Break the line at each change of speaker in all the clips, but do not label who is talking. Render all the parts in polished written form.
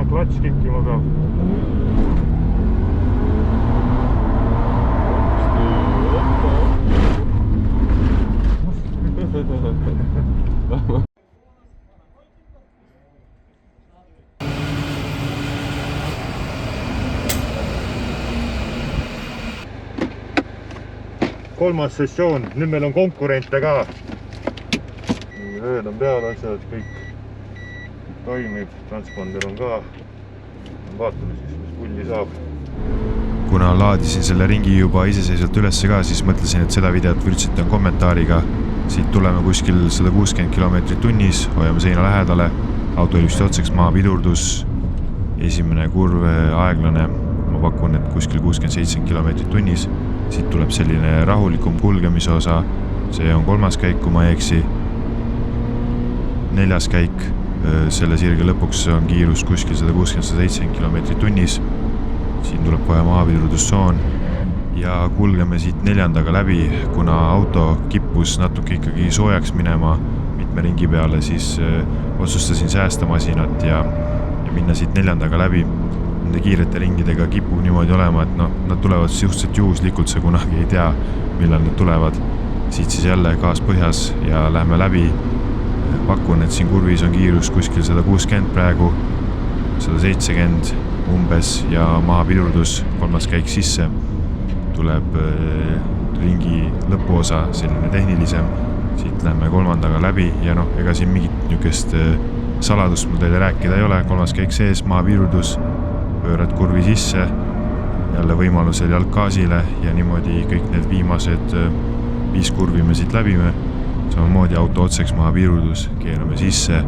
klats kikkima peab. Kolmas sessioon, nüüd meil on konkurente ka. Ööd on peal asjad, kõik toimib, transponder on ka. Vaatame siis, mis pulli saab.
Kuna laadisin selle ringi juba iseseisvalt ülesse ka, siis mõtlesin, et seda videot vürtsitan kommentaariga. Siit tuleme kuskil 160 km/h, hoiame seina lähedale. Auto ilmselt otseks maa pidurdus. Esimene kurv aeglane, ma pakun, et kuskil 67 km/h. Siit tuleb selline rahulikum kulgemise osa. See on kolmas käik, kui ma ei eksi. Neljas käik, selle sirge lõpuks on kiirus kuskil 160-170 km/h. Siin tuleb kohe maapidurdustsoon ja kulgeme siit neljandaga läbi, kuna auto kippus natuke ikkagi soojaks minema mitme ringi peale, siis otsustasin säästa masinat ja minna siit neljandaga läbi. Nende kiirete ringidega kipub niimoodi olema, et nad tulevad suhteliselt juhuslikult, sa kunagi ei tea, millal nad tulevad. Siit siis jälle gaas põhjas ja lähme läbi. Pakun, et siin kurvis on kiirus kuskil 160 praegu, 170 umbes ja maapidurdus, kolmas käik sisse. Tuleb ringi lõpuosa, selline tehnilisem. Siit lähme kolmandaga läbi ja ega siin mingit niukest saladust mul teile rääkida ei ole. Kolmas käik sees, maapidurdus, pöörad kurvi sisse, jälle võimalusel jalg gaasile ja niimoodi kõik need viimased 5 kurvi me siit läbime. Samamoodi auto otseks maapidurdus, keerame sisse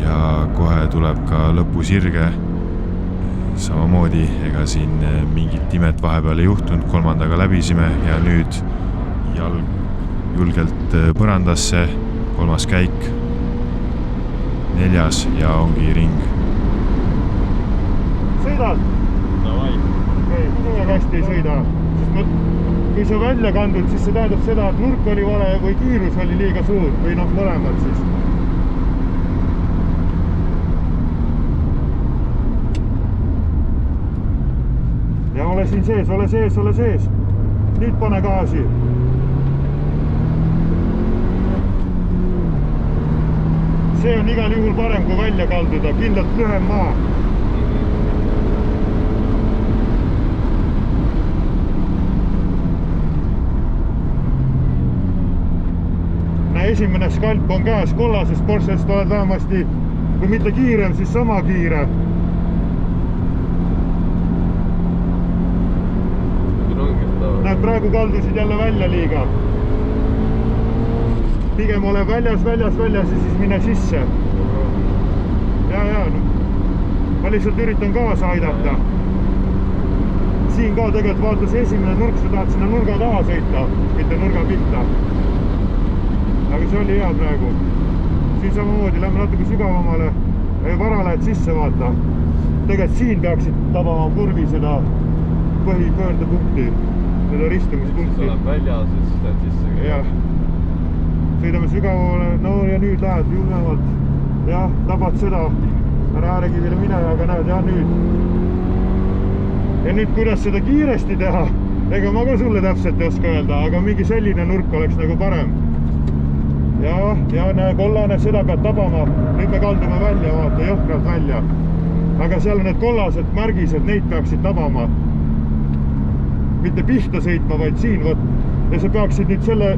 ja kohe tuleb ka lõpusirge. Samamoodi, ega siin mingit imet vahepeal ei juhtunud, kolmandaga läbisime ja nüüd jalg julgelt põrandasse, kolmas käik, neljas ja ongi ring.
Sõidad? Davai. Väga hästi ei sõida. Kui sa välja kandud, siis see tähendab seda, et nurk oli vale või kiirus oli liiga suur või mõlemad siis. Ja ole siin sees, ole sees. Nüüd pane gaasi. See on igal juhul parem kui välja kalduda, kindlalt lühem maa. Esimene skalp on käes, kollasest Porschest oled vähemasti, kui mitte kiirem, siis sama kiire. Näed, praegu kaldusid jälle välja liiga. Pigem ole väljas ja siis mine sisse. Ja, ma lihtsalt üritan kaasa aidata. Siin ka tegelikult vaatas esimene nurk, sa tahad sinna nurga taha sõita, mitte nurga pihta. Aga see oli hea praegu. Siin samamoodi lähme natuke sügavamale, vara lähed sisse vaata. Tegelikult siin peaksid tabama kurvi seda põhipöördepunkti, seda ristumispunkti.
Sa oled väljas, siis lähed sisse.
Jah. Sõidame sügavamale, ja nüüd lähed julgemalt. Jah, tabad seda, ära äärekivile mine, aga näed, ja nüüd. Ja nüüd kuidas seda kiiresti teha, ega ma ka sulle täpselt ei oska öelda, aga mingi selline nurk oleks nagu parem. Ja näe, kollane, seda pead tabama. Nüüd me kaldume välja, vaata, jõhkralt välja. Aga seal on need kollased märgised, neid peaksid tabama. Mitte pihta sõitma, vaid siin võt. Ja sa peaksid nüüd selle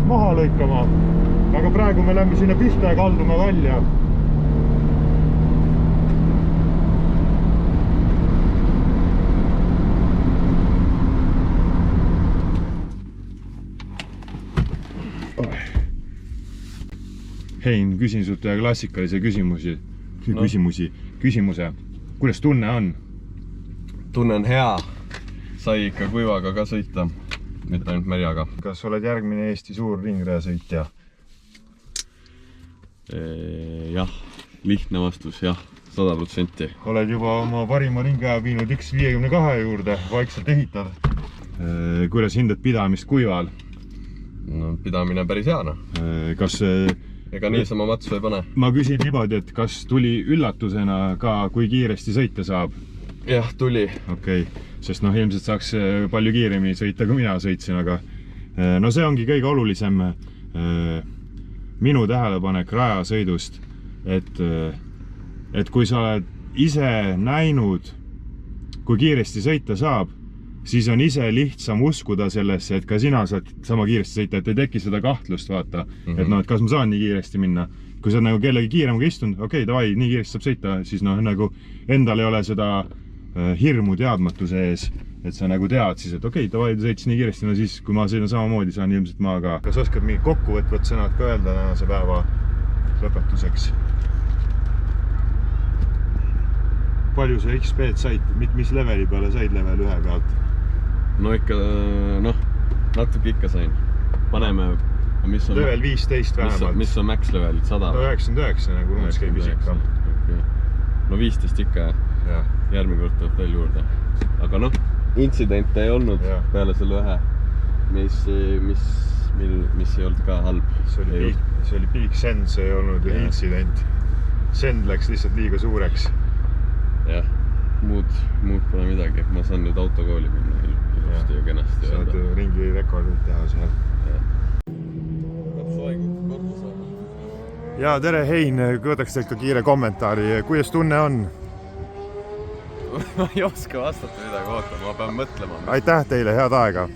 maha lõikama. Aga praegu me lähme sinna pihta ja kaldume välja. Hein, küsin sult ühe klassikalise küsimuse. Kuidas tunne on?
Tunne on hea. Sai ikka kuivaga ka sõita, mitte ainult märjaga.
Kas oled järgmine Eesti suur ringreasõitja?
Jah, lihtne vastus, jah, 100%.
Oled juba oma parima ringaja viinud X52 juurde, vaikselt ehitad. Kuidas hindad pidamist kuival?
No, pidamine päris hea.
Kas
ega niisama matsu ei pane.
Ma küsin niimoodi, et kas tuli üllatusena ka, kui kiiresti sõita saab?
Jah, tuli.
Okei, sest noh, ilmselt saaks palju kiiremini sõita, kui mina sõitsin, aga no see ongi kõige olulisem minu tähelepanek rajasõidust, et kui sa oled ise näinud, kui kiiresti sõita saab, siis on ise lihtsam uskuda sellesse, et ka sina saad sama kiiresti sõita, et ei teki seda kahtlust, vaata. Et noh, et kas ma saan nii kiiresti minna. Kui sa nagu kellegi kiiremaga istunud, okei, davai, nii kiiresti saab sõita, siis noh, nagu endal ei ole seda hirmu teadmatuse ees, et sa nagu tead siis, et okei, davai, ta sõitis nii kiiresti, no siis, kui ma sõidan samamoodi, saan ilmselt ma ka. Kas oskad mingi kokkuvõtvad sõnad ka öelda tänase päeva lõpetuseks? Palju sa XP-d said? Mis leveli peale said level 1 pealt?
No ikka, noh, natuke ikka sain. Paneme, mis on...
Level 15 vähemalt.
Mis on max level? 100?
No 99, nagu umbes käibis ikka.
No 15 ikka, järgmine kord tuleb veel juurde. Aga noh, intsidente ei olnud peale selle ühe, mis ei olnud ka halb.
See oli big send, see ei olnud intsident. Send läks lihtsalt liiga suureks.
Jah, muud pole midagi. Ma saan nüüd autokooli minna ilusti ja kenasti.
Saad ringi rekordid teha seal. Ja tere Hein, võtaks teilt ka kiire kommentaari. Kuidas tunne on?
Ma ei oska vastata midagi, oota, ma pean mõtlema.
Aitäh teile, head aega!